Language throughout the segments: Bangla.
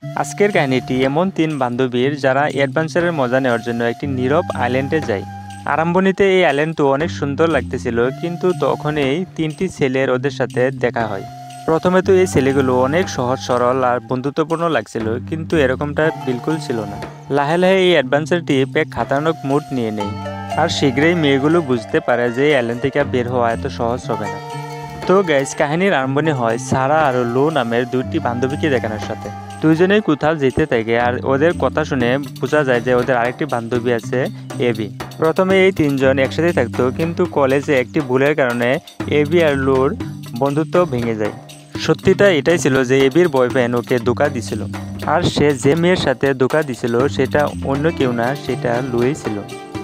আজকের কাহিনীটি এমন তিন বান্ধবীর যারা অ্যাডভেঞ্চারের মজা নেওয়ার জন্য একটি নীরব আইল্যান্ডে যায়। আরম্ভণিতে এই আইল্যান্ড তো অনেক সুন্দর লাগতেছিল, কিন্তু তখনই তিনটি ছেলের ওদের সাথে দেখা হয়। প্রথমে তো এই ছেলেগুলো অনেক সহজ সরল আর বন্ধুত্বপূর্ণ লাগছিল, কিন্তু এরকমটা বিলকুল ছিল না। লাহে লাহে এই অ্যাডভেঞ্চার ট্রিপ এক খাতারনাক মুড নিয়ে নেয়, আর শীঘ্রই মেয়েগুলো বুঝতে পারে যে এই আইল্যান্ড থেকে বের হওয়া এত সহজ হবে না। তো গাইস, কাহিনীর আরম্ভণি হয় সারা আর লো নামের দুইটি বান্ধবীকে দেখানোর সাথে। দুইজনেই কোথাও যেতে থাকে, আর ওদের কথা শুনে বোঝা যায় যে ওদের আরেকটি বান্ধবী আছে, এবি। প্রথমে এই তিনজন একসাথে থাকতো, কিন্তু কলেজে একটি ভুলের কারণে এবি আর লোর বন্ধুত্ব ভেঙে যায়। সত্যিটা এটাই ছিল যে এবির বয়ফ্রেন্ড ওকে ধোঁকা দিছিল, আর সে যে মেয়ের সাথে ধোঁকা দিছিল সেটা অন্য কেউ না, সেটা লুই ছিল।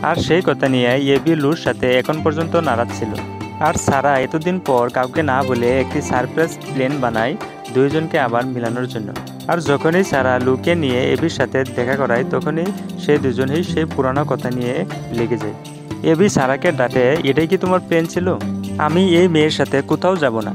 আর সেই কথা নিয়ে এবি লুর সাথে এখন পর্যন্ত নারাজ ছিল। আর সারা এতদিন পর কাউকে না বলে একটি সারপ্রাইজ প্ল্যান বানায় দুইজনকে আবার মিলানোর জন্য। আর যখনই সারা লুকে নিয়ে এবির সাথে দেখা করায়, তখনই সেই দুজনেই সেই পুরানো কথা নিয়ে লেগে যায়। এবি সারাকে ডাঁটে, এটাই কি তোমার প্ল্যান ছিল? আমি এই মেয়ের সাথে কোথাও যাব না।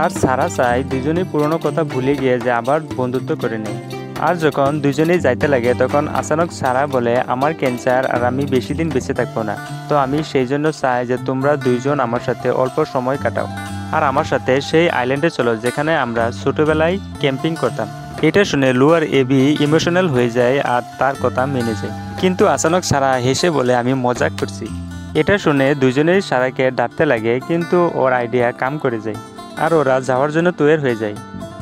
আর সারা চায় দুজনেই পুরনো কথা ভুলে গিয়ে যে আবার বন্ধুত্ব করে নেয়। আর যখন দুজনেই যাইতে লাগে, তখন আচানক সারা বলে, আমার ক্যান্সার আর আমি বেশি দিন বেঁচে থাকবো না, তো আমি সেই জন্য চাই যে তোমরা দুইজন আমার সাথে অল্প সময় কাটাও, আর আমার সাথে সেই আইল্যান্ডে চলো যেখানে আমরা ছোটবেলায় ক্যাম্পিং করতাম। এটা শুনে লু আর এবি ইমোশনাল হয়ে যায় আর তার কথা মেনে যায়। কিন্তু আচানক সারা হেসে বলে, আমি মজাক করছি। এটা শুনে দুজনেই সারাকে ডাকতে লাগে, কিন্তু ওর আইডিয়া কাম করে যায়, আর ওরা যাওয়ার জন্য তৈরি হয়ে যায়।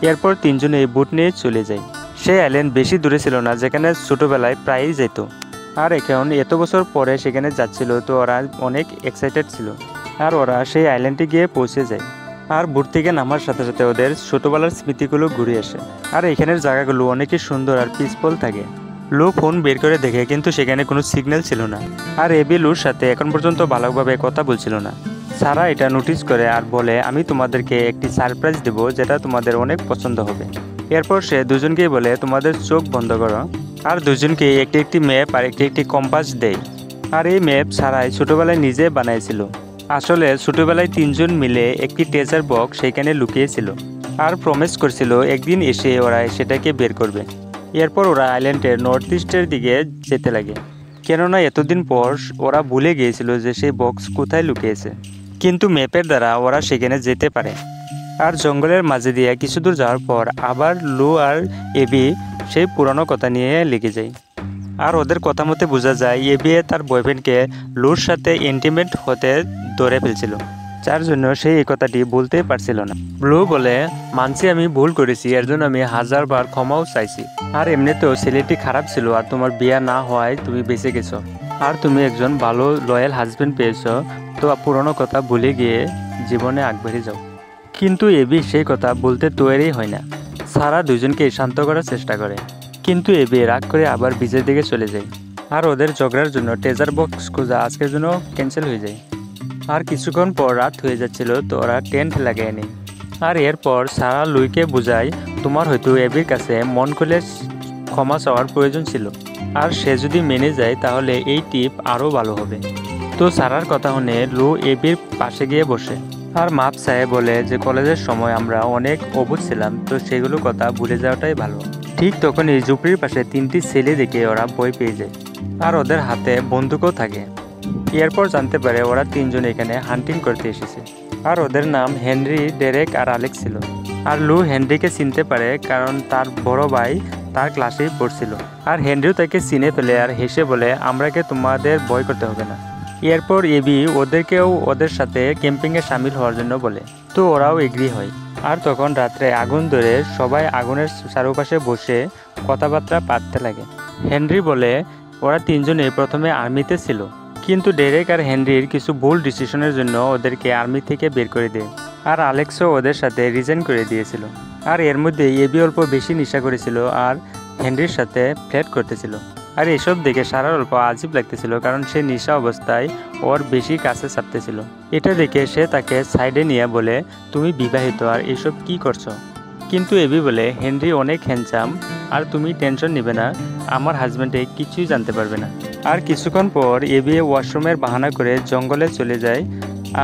এরপর তিনজনে বুট নিয়ে চলে যায়। সেই আইল্যান্ড বেশি দূরে ছিল না, যেখানে ছোটবেলায় প্রায়ই যেত। আর এখন এত বছর পরে সেখানে যাচ্ছিল, তো ওরা অনেক এক্সাইটেড ছিল। আর ওরা সেই আইল্যান্ডে গিয়ে পৌঁছে যায়। আর বুট থেকে নামার সাথে সাথে ওদের ছোটবেলার স্মৃতিগুলো ঘুরে আসে। আর এখানের জায়গাগুলো অনেকই সুন্দর আর পিসফুল থাকে। লো ফোন বের করে দেখে, কিন্তু সেখানে কোনো সিগন্যাল ছিল না। আর এবি লুর সাথে এখন পর্যন্ত ভালোভাবে কথা বলছিল না। সারা এটা নোটিস করে আর বলে, আমি তোমাদেরকে একটি সারপ্রাইজ দেবো যেটা তোমাদের অনেক পছন্দ হবে। এরপর সে দুজনকেই বলে, তোমাদের চোখ বন্ধ করো। আর দুজনকে একটি একটি ম্যাপ আর একটি একটি কম্পাস দেয়। আর এই ম্যাপ সারাই ছোটবেলায় নিজে বানাইছিল। আসলে ছোটবেলায় তিনজন মিলে একটি ট্রেজার বক্স সেখানে লুকিয়েছিল, আর প্রমিস করছিল একদিন এসে ওরা সেটাকে বের করবে। এরপর ওরা আইল্যান্ডের নর্থ ইস্টের দিকে যেতে লাগে, কেননা এতদিন পর ওরা ভুলে গিয়েছিল যে সেই বক্স কোথায় লুকিয়েছে। কিন্তু ম্যাপের দ্বারা ওরা সেখানে যেতে পারে। আর জঙ্গলের মাঝে দিয়ে কিছু দূর যাওয়ার পর আবার লু আর এবি সেই পুরনো কথা নিয়ে লেগে যায়। আর ওদের কথা মতে বোঝা যায় এবি তার বয়ফ্রেন্ডকে লুর সাথে ইন্টিমেট হতে ধরে ফেলছিল, যার জন্য সে এই কথাটি বলতেই পারছিল না। লু বলে, মানছি আমি ভুল করেছি, এর জন্য আমি 1000 বার ক্ষমাও চাইছি। আর এমনিতেও ছেলেটি খারাপ ছিল, আর তোমার বিয়ে না হওয়ায় তুমি বেঁচে গেছো, আর তুমি একজন ভালো লয়াল হাজবেন্ড পেয়েছো, তো পুরনো কথা ভুলে গিয়ে জীবনে আগবাড়িয়ে যাও। কিন্তু এবি সেই কথা বলতে তৈরি হয় না। সারা দুজনকে শান্ত করার চেষ্টা করে, কিন্তু এবি রাগ করে আবার বিচের দিকে চলে যায়। আর ওদের ঝগড়ার জন্য ট্রেজার বক্স খোঁজা আজকের জন্য ক্যান্সেল হয়ে যায়। আর কিছুক্ষণ পর রাত হয়ে যাচ্ছিল, তো ওরা টেন্ট লাগিয়ে নেয়। আর এরপর সারা লুইকে বোঝায়, তোমার হয়তো এবির কাছে মন খুলে ক্ষমা চাওয়ার প্রয়োজন ছিল, আর সে যদি মেনে যায় তাহলে এই টিপ আরও ভালো হবে। তো সারার কথা শুনে লু এবির পাশে গিয়ে বসে আর মাপ চায়, বলে যে কলেজের সময় আমরা অনেক অবুঝ ছিলাম, তো সেগুলো কথা ভুলে যাওয়াটাই ভালো। ঠিক তখনই ঝুপড়ির পাশে তিনটি ছেলে দেখে ওরা ভয় পেয়ে যায়, আর ওদের হাতে বন্দুকও থাকে। এরপর জানতে পারে ওরা তিনজন এখানে হান্টিং করতে এসেছে, আর ওদের নাম হেনরি, ডেরেক আর অ্যালেক্স ছিল। আর লু হেনরিকে চিনতে পারে, কারণ তার বড় ভাই তার ক্লাসেই পড়ছিল। আর হেনরিও তাকে চিনে ফেলে আর হেসে বলে, আমরাকে তোমাদের ভয় করতে হবে না। এরপর এবি ওদেরকেও ওদের সাথে ক্যাম্পিংয়ে সামিল হওয়ার জন্য বলে, তো ওরাও এগ্রি হয়। আর তখন রাত্রে আগুন ধরে সবাই আগুনের চারপাশে বসে কথাবার্তা পাততে লাগে। হেনরি বলে, ওরা তিনজনে প্রথমে আর্মিতে ছিল, কিন্তু ডেরেক আর হেনরির কিছু ভুল ডিসিশনের জন্য ওদেরকে আর্মি থেকে বের করে দেয়। আর অ্যালেক্সও ওদের সাথে রিজাইন করে দিয়েছিল। আর এর মধ্যে এবি অল্প বেশি নেশা করেছিল আর হেনরির সাথে ফ্ল্যাট করতেছিল। আর এসব দেখে সারার অল্প আজীব লাগতেছিল, কারণ সে নেশা অবস্থায় ওর বেশি কাছে চাপতেছিল। এটা দেখে সে তাকে সাইডে নিয়ে বলে, তুমি বিবাহিত আর এসব কি করছো? কিন্তু এবি বলে, হেনরি অনেক হ্যান্ডসাম, আর তুমি টেনশন নেবে না, আমার হাজব্যান্ডে কিছুই জানতে পারবে না। আর কিছুক্ষণ পর এবি ওয়াশরুমের বাহানা করে জঙ্গলে চলে যায়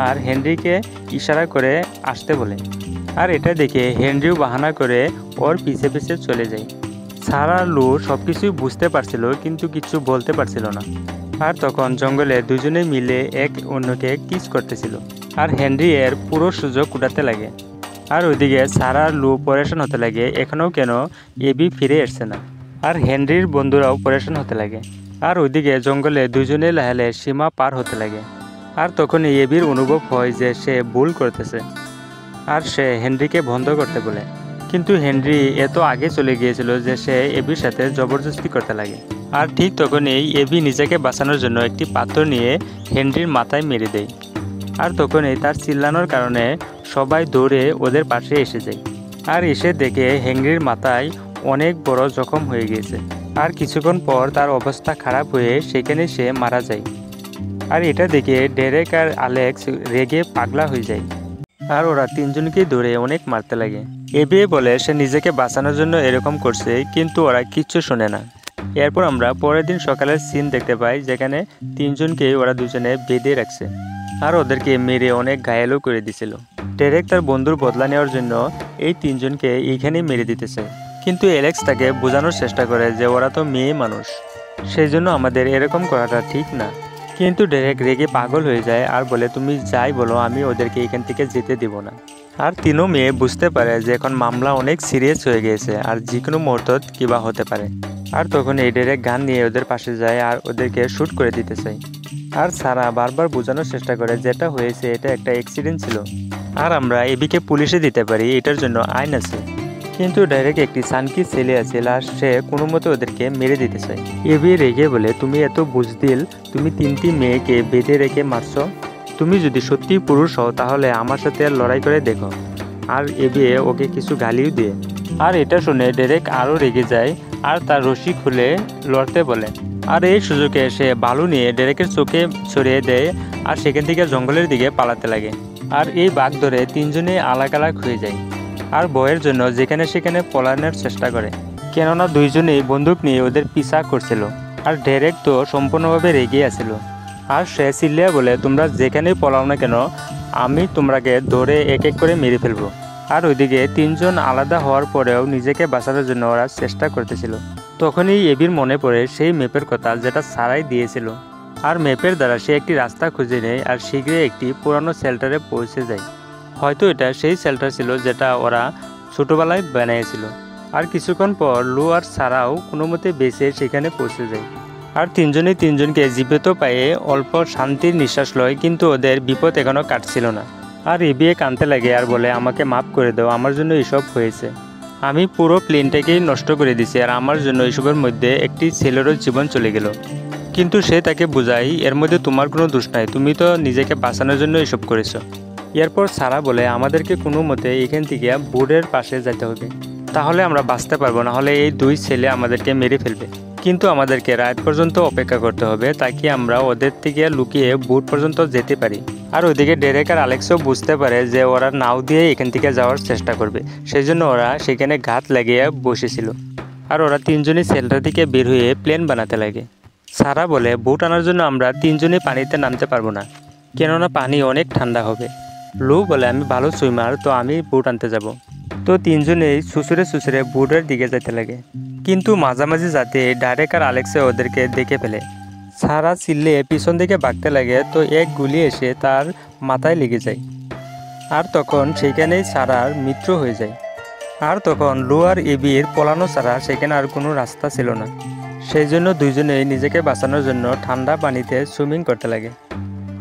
আর হেনরিকে ইশারা করে আসতে বলে। আর এটা দেখে হেনরিও বাহানা করে ওর পিছে পিছে চলে যায়। সারা আর লু সবকিছুই বুঝতে পারছিল কিন্তু কিছু বলতে পারছিল না। আর তখন জঙ্গলে দুজনে মিলে এক অন্যকে কিস করতেছিল। আর হেনরি এর পুরো সুযোগ উঠাতে লাগে। আর ওইদিকে সারা আর লু পরেশান হতে লাগে, এখনও কেন এবি ফিরে আসছে না। আর হেনরির বন্ধুরাও পরেশান হতে লাগে। আর ওইদিকে জঙ্গলে দুজনে লাহেলে সীমা পার হতে লাগে। আর তখন এবির অনুভব হয় যে সে ভুল করতেছে। আর সে হেনরিকে বন্ধ করতে বলে, কিন্তু হেনরি এত আগে চলে গিয়েছিল যে সে এবির সাথে জবরদস্তি করতে লাগে। আর ঠিক তখনই এবি নিজেকে বাঁচানোর জন্য একটি পাথর নিয়ে হেনরির মাথায় মেরে দেয়। আর তখনই তার চিল্লানোর কারণে সবাই দৌড়ে ওদের পাশে এসে যায়। আর এসে দেখে হেনরির মাথায় অনেক বড় জখম হয়ে গিয়েছে। আর কিছুক্ষণ পর তার অবস্থা খারাপ হয়ে সেখানে সে মারা যায়। আর এটা দেখে ডেরেক আর অ্যালেক্স রেগে পাগলা হয়ে যায়। আর ওরা তিনজনকেই ধরে অনেক মারতে লাগে। এবি বলে সে নিজেকে বাঁচানোর জন্য এরকম করছে, কিন্তু ওরা কিচ্ছু শোনে না। এরপর আমরা পরের দিন সকালের সিন দেখতে পাই, যেখানে তিনজনকেই ওরা দুজনে বেঁধে রাখছে। আর ওদেরকে মেরে অনেক ঘায়েলও করে দিছিল। ডেরেক তার বন্ধুর বদলা নেওয়ার জন্য এই তিনজনকে এইখানেই মেরে দিতে চায়, কিন্তু অ্যালেক্স তাকে বোঝানোর চেষ্টা করে যে ওরা তো মেয়ে মানুষ, সেই জন্য আমাদের এরকম করাটা ঠিক না। কিন্তু ডেরেক রেগে পাগল হয়ে যায় আর বলে, তুমি যাই বলো, আমি ওদেরকে এখান থেকে যেতে দিব না। আর তিনও মেয়ে বুঝতে পারে যে এখন মামলা অনেক সিরিয়াস হয়ে গিয়েছে আর যে কোনো মুহূর্ত কিবা হতে পারে। আর তখন এই ডেরেক গান নিয়ে ওদের পাশে যায় আর ওদেরকে শ্যুট করে দিতে চায়। আর সারা বারবার বোঝানোর চেষ্টা করে যেটা হয়েছে এটা একটা অ্যাক্সিডেন্ট ছিল, আর আমরা এবিকে পুলিশে দিতে পারি, এটার জন্য আইন আছে। কিন্তু ডাইরেক্ট একটি সানকি ছেলে আছে আর সে কোনো মতো ওদেরকে মেরে দিতে চায়। এবি রেগে বলে, তুমি এত বুঝদিল, তুমি তিনটি মেয়েকে বেঁধে রেখে মারছ, তুমি যদি সত্যি পুরুষ হও তাহলে আমার সাথে আর লড়াই করে দেখো। আর এবি ওকে কিছু গালিও দিয়ে। আর এটা শুনে ডেরেক আরও রেগে যায় আর তার রশি খুলে লড়তে বলে। আর এই সুযোগে সে বালু নিয়ে ডেরেকের চোখে ছড়িয়ে দেয় আর সেখান থেকে জঙ্গলের দিকে পালাতে লাগে। আর এই বাঘ ধরে তিনজনেই আলাগ আলাগ হয়ে যায় আর ভয়ের জন্য যেখানে সেখানে পলানোর চেষ্টা করে, কেননা দুইজনেই বন্দুক নিয়ে ওদের পিছা করছিল। আর ডেরেক তো সম্পূর্ণভাবে রেগে আছিল। আর সে চিল্লিয়া বলে, তোমরা যেখানেই পলাও না কেন, আমি তোমরাকে ধরে এক এক করে মেরে ফেলবো। আর ওইদিকে তিনজন আলাদা হওয়ার পরেও নিজেকে বাঁচানোর জন্য ওরা চেষ্টা করতেছিল। তখনই এবির মনে পড়ে সেই ম্যাপের কথা যেটা সারাই দিয়েছিল। আর ম্যাপের দ্বারা সে একটি রাস্তা খুঁজে নেয় আর শীঘ্রই একটি পুরানো শেল্টারে পৌঁছে যায়। হয়তো এটা সেই শেল্টার ছিল যেটা ওরা ছোটোবেলায় বানিয়েছিল। আর কিছুক্ষণ পর লু আর সারাও কোনো মতে বেঁচে সেখানে পৌঁছে যায়। আর তিনজনেই তিনজনকে জীবিত পায়ে অল্প শান্তির নিঃশ্বাস লয়, কিন্তু ওদের বিপদ এখনও কাটছিল না। আর এবিএ কাঁদতে লাগে আর বলে, আমাকে মাফ করে দাও, আমার জন্য এসব হয়েছে। আমি পুরো প্লেনটাকেই নষ্ট করে দিছি আর আমার জন্য এসবের মধ্যে একটি ছেলেরও জীবন চলে গেল। কিন্তু সে তাকে বোঝায়, এর মধ্যে তোমার কোনো দোষ নাই, তুমি তো নিজেকে বাঁচানোর জন্য এসব করেছো। এরপর সারা বলে, আমাদেরকে কোনো মতে এখান থেকে বোর্ডের পাশে যেতে হবে, তাহলে আমরা বাঁচতে পারবো, না হলে এই দুই ছেলে আমাদেরকে মেরে ফেলবে। কিন্তু আমাদেরকে রাত পর্যন্ত অপেক্ষা করতে হবে, তাকে আমরা ওদের থেকে লুকিয়ে বোর্ড পর্যন্ত যেতে পারি। আর ওইদিকে ডেরেক আর অ্যালেক্সও বুঝতে পারে যে ওরা নাও দিয়ে এখান থেকে যাওয়ার চেষ্টা করবে, সেই জন্য ওরা সেখানে ঘাত লাগিয়ে বসেছিল। আর ওরা তিনজনই শেল্টার থেকে বের হয়ে প্লেন বানাতে লাগে। সারা বলে, বোট আনার জন্য আমরা তিনজনই পানিতে নামতে পারবো না, কেননা পানি অনেক ঠান্ডা হবে। লু বলে, আমি ভালো সুইমার, তো আমি বোট আনতে যাব। তো তিনজনেই সুসুরে সুসুরে বোটের দিকে যেতে লাগে, কিন্তু মাঝামাঝি যাতে ডাইরেক আর অ্যালেক্সে ওদেরকে দেখে ফেলে। সারা চিল্লে পিছন দিকে ভাগতে লাগে, তো এক গুলি এসে তার মাথায় লেগে যায়। আর তখন সেইখানেই সারার মৃত্যু হয়ে যায়। আর তখন লু আর এবির পলানো ছাড়া সেখানে আর কোনো রাস্তা ছিল না, সেই জন্য দুইজনেই নিজেকে বাঁচানোর জন্য ঠান্ডা পানিতে সুইমিং করতে লাগে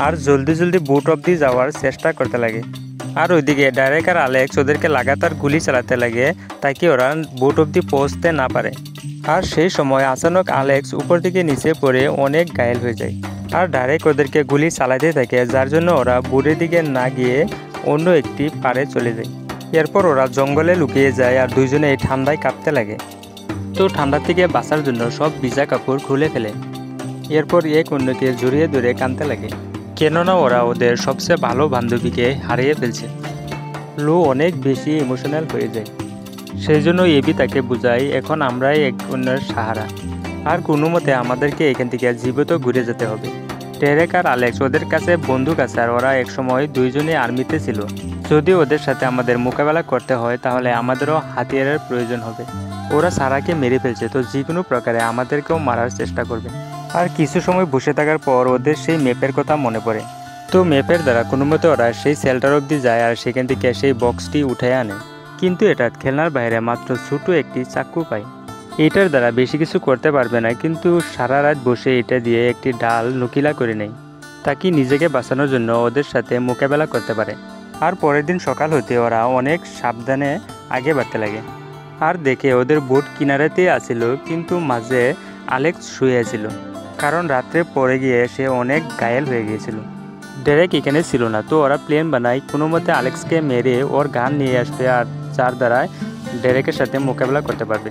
আর জলদি জলদি বোট অবধি যাওয়ার চেষ্টা করতে লাগে। আর ওইদিকে ডাইরেক আর অ্যালেক্স ওদেরকে লাগাতার গুলি চালাতে লাগে তাকে ওরা বোট অবধি পৌঁছতে না পারে। আর সেই সময় আচানক অ্যালেক্স উপর থেকে নিচে পড়ে অনেক ঘায়েল হয়ে যায়। আর ডাইরেক ওদেরকে গুলি চালাতে থাকে, যার জন্য ওরা বোটের দিকে না গিয়ে অন্য একটি পাড়ে চলে যায়। এরপর ওরা জঙ্গলে লুকিয়ে যায় আর দুইজনে এই ঠান্ডায় কাঁপতে লাগে। তো ঠান্ডা থেকে বাঁচার জন্য সব ভিজা কাপড় খুলে ফেলে। এরপর এক অন্যকে জড়িয়ে ধরে কাঁদতে লাগে, কেননা ওরা ওদের সবচেয়ে ভালো বান্ধবীকে হারিয়ে ফেলছে। লু অনেক বেশি ইমোশনাল হয়ে যায়, সেই জন্য এবি তাকে বোঝায়, এখন আমরাই এক অন্যের সাহারা, আর কোনো মতে আমাদেরকে এখান থেকে জীবিত ঘুরে যেতে হবে। ডেরেক আর অ্যালেক্স ওদের কাছে বন্দুক আছে আর ওরা একসময় দুইজনে আর্মিতে ছিল। যদি ওদের সাথে আমাদের মোকাবেলা করতে হয় তাহলে আমাদেরও হাতিয়ারের প্রয়োজন হবে। ওরা সারাকে মেরে ফেলছে, তো যে কোনো প্রকারে আমাদেরকেও মারার চেষ্টা করবে। আর কিছু সময় বসে থাকার পর ওদের সেই ম্যাপের কথা মনে পড়ে। তো ম্যাপের দ্বারা কোনো মতে ওরা সেই সেলটার অবধি যায় আর সেখান থেকে সেই বক্সটি উঠে আনে। কিন্তু এটা খেলনার বাইরে মাত্র ছোটো একটি চাকু পায়। এটার দ্বারা বেশি কিছু করতে পারবে না, কিন্তু সারা রাত বসে এটা দিয়ে একটি ডাল নুকিলা করে নেয়, তাকে নিজেকে বাঁচানোর জন্য ওদের সাথে মোকাবেলা করতে পারে। আর পরের দিন সকাল হতে ওরা অনেক সাবধানে আগে বাড়তে লাগে। আর দেখে ওদের বোট কিনারাতেই আসিল, কিন্তু মাঝে আলেক্স শুয়ে ছিল, কারণ রাত্রে পড়ে গিয়ে সে অনেক ঘায়েল হয়ে গিয়েছিল। ডেরেক এখানে ছিল না, তো ওরা প্ল্যান বানায় কোনো মতে আলেক্সকে মেরে ওর গান নিয়ে আসবে, আর যার দ্বারা ডেরেকের সাথে মোকাবেলা করতে পারবে।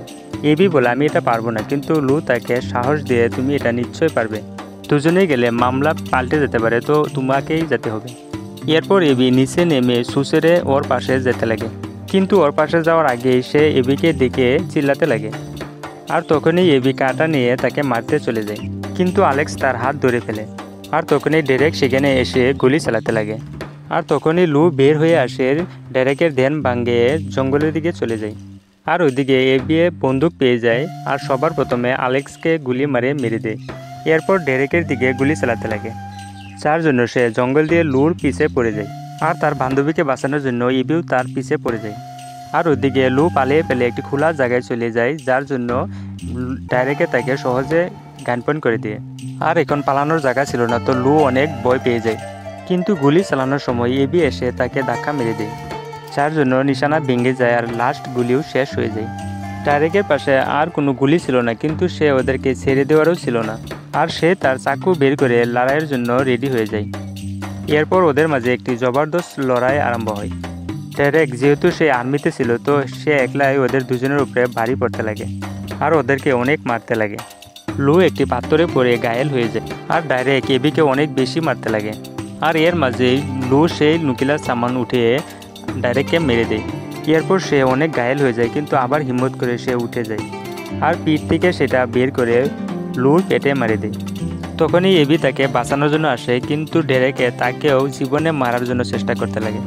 এবি বলে আমি এটা পারবো না, কিন্তু লু তাকে সাহস দিয়ে তুমি এটা নিশ্চয়ই পারবে, দুজনেই গেলে মামলা পাল্টে যেতে পারে, তো তোমাকেই যেতে হবে। এরপর এবি নিচে নেমে সুসেরে ওর পাশে যেতে লাগে, কিন্তু ওর পাশে যাওয়ার আগেই সে এবিকে দেখে চিল্লাতে লাগে। আর তখনই এবি কাঁটা নিয়ে তাকে মারতে চলে যায়, কিন্তু আলেক্স তার হাত ধরে ফেলে। আর তখনই ডেরেক সেখানে এসে গুলি চালাতে লাগে। আর তখনই লু বের হয়ে আসে, ডেরেকের ধ্যান ভাঙিয়ে জঙ্গলের দিকে চলে যায়। আর ওইদিকে এবি বন্দুক পেয়ে যায় আর সবার প্রথমে আলেক্সকে গুলি মেরে দেয়। এরপর ডেরেকের দিকে গুলি চালাতে লাগে, যার জন্য সে জঙ্গল দিয়ে লুর পিছে পড়ে যায়। আর তার বান্ধবীকে বাঁচানোর জন্য এবিও তার পিছে পড়ে যায়। আর ওইদিকে লু পালিয়ে ফেলে একটি খোলা জায়গায় চলে যায়, যার জন্য ডেরেকে তাকে সহজে গানপন করে দিয়ে। আর এখন পালানোর জায়গা ছিল না, তো লু অনেক ভয় পেয়ে যায়। কিন্তু গুলি চালানোর সময় এবি এসে তাকে ধাক্কা মেরে দেয়, যার জন্য নিশানা ভেঙে যায় আর লাস্ট গুলিও শেষ হয়ে যায়। ডেরেকের পাশে আর কোনো গুলি ছিল না, কিন্তু সে ওদেরকে ছেড়ে দেওয়ারও ছিল না। আর সে তার চাকু বের করে লড়াইয়ের জন্য রেডি হয়ে যায়। এরপর ওদের মাঝে একটি জবরদস্ত লড়াই আরম্ভ হয়। ডেরেক যেহেতু সে আর্মিতে ছিল, তো সে একলাই ওদের দুজনের উপরে ভারী পড়তে লাগে আর ওদেরকে অনেক মারতে লাগে। লু একটি পাথরে পড়ে ঘায়েল হয়ে যায়, আর ডেরেক এবিকে অনেক বেশি মারতে লাগে। আর এর মাঝেই লু সেই নুকিলার সামান উঠিয়ে ডেরেককে মেরে দেয়। এরপর সে অনেক ঘায়েল হয়ে যায়, কিন্তু আবার হিম্মত করে সে উঠে যায় আর পিঠ থেকে সেটা বের করে লুর পেটে মারে দেয়। তখনই এবি তাকে বাঁচানোর জন্য আসে, কিন্তু ডেরেকে তাকেও জীবনে মারার জন্য চেষ্টা করতে লাগে।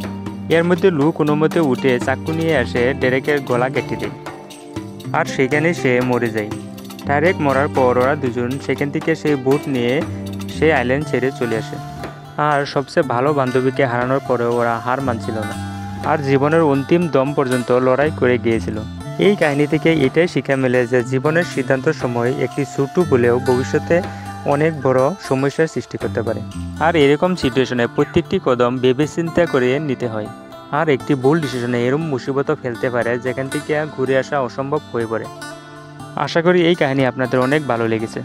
এর মধ্যে লু কোনো মতে উঠে চাকু নিয়ে আসে ডেরেকের গলা কেটে দেয়, আর সেখানে সে মরে যায়। ডেরেক মরার পর ওরা দুজন সেখান থেকে সেই বোট নিয়ে সেই আইল্যান্ড ছেড়ে চলে আসে। আর সবচেয়ে ভালো বান্ধবীকে হারানোর পরেও ওরা হার মানছিল না, আর জীবনের অন্তিম দম পর্যন্ত লড়াই করে গিয়েছিল। এই কাহিনী থেকে এটাই শিক্ষা মেলে যে জীবনের সিদ্ধান্তের সময় একটি ছোট ভুলেও ভবিষ্যতে অনেক বড় সমস্যার সৃষ্টি করতে পারে। আর এরকম সিচুয়েশনে প্রত্যেকটি কদম ভেবে চিন্তা করে নিতে হয়। আর একটি ভুল ডিসিশনে এরকম মুসিবতও ফেলতে পারে যেখান থেকে ঘুরে আসা অসম্ভব হয়ে পড়ে। আশা করি এই কাহিনী আপনাদের অনেক ভালো লেগেছে।